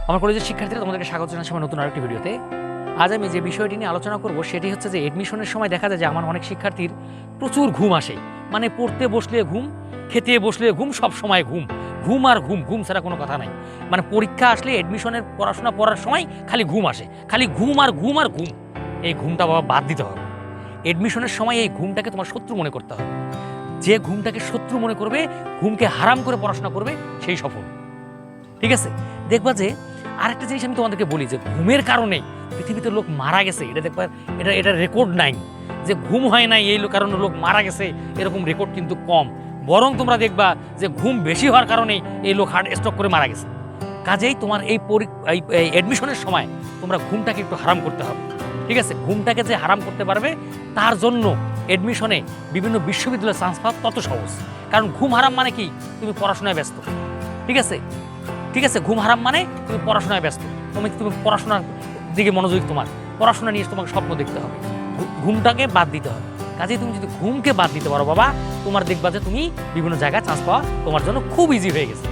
আমার কলেজের শিক্ষার্থীরা তোমাদেরকে স্বাগত জানাচ্ছি আমার নতুন আরেকটি ভিডিওতে। আজ আমি যে বিষয়টি নিয়ে আলোচনা করব সেটি হচ্ছে যে এডমিশনের সময় দেখা যায় যে আমার অনেক শিক্ষার্থীর প্রচুর ঘুম আসে। মানে পড়তে বসলে ঘুম, খেতে বসলে ঘুম, সব সময় ঘুম, ঘুম আর ঘুম, ঘুম ছাড়া কোনো কথা নাই। মানে পরীক্ষা আসলে এডমিশনের পড়াশোনা পড়ার সময় খালি ঘুম আসে, খালি ঘুম আর ঘুম আর ঘুম। এই ঘুমটা বাবা বাদ দিতে হবে। এডমিশনের সময় এই ঘুমটাকে তোমার শত্রু মনে করতে হবে। যে ঘুমটাকে শত্রু মনে করবে, ঘুমকে হারাম করে পড়াশোনা করবে, সেই সফল। ঠিক আছে? দেখবা যে আরেকটা জিনিস আমি তোমাদেরকে বলি যে ঘুমের কারণে পৃথিবীতে লোক মারা গেছে, এটা দেখবা, এটা রেকর্ড নাই যে ঘুম হয় নাই এই কারণে লোক মারা গেছে, এরকম রেকর্ড কিন্তু কম। বরং তোমরা দেখবা যে ঘুম বেশি হওয়ার কারণেই এই লোক হার্ট স্ট্রোক করে মারা গেছে। কাজেই তোমার এই অ্যাডমিশনের সময় তোমরা ঘুমটাকে একটু হারাম করতে হবে। ঠিক আছে? ঘুমটাকে যে হারাম করতে পারবে তার জন্য অ্যাডমিশনে বিভিন্ন বিশ্ববিদ্যালয়ে চান্স পাওয়া তত সহজ। কারণ ঘুম হারাম মানে কি? তুমি পড়াশোনায় ব্যস্ত। ঠিক আছে? ঠিক আছে, ঘুম হারাম মানে তুমি পড়াশোনায় ব্যস্ত, তুমি পড়াশোনার দিকে মনোযোগী, তোমার পড়াশোনা নিয়ে তোমাকে স্বপ্ন দেখতে হবে, ঘুমটাকে বাদ দিতে হবে। কাজেই তুমি যদি ঘুমকে বাদ দিতে পারো বাবা, তোমার দেখবা যে তুমি বিভিন্ন জায়গায় চান্স পাওয়া তোমার জন্য খুব ইজি হয়ে গেছে।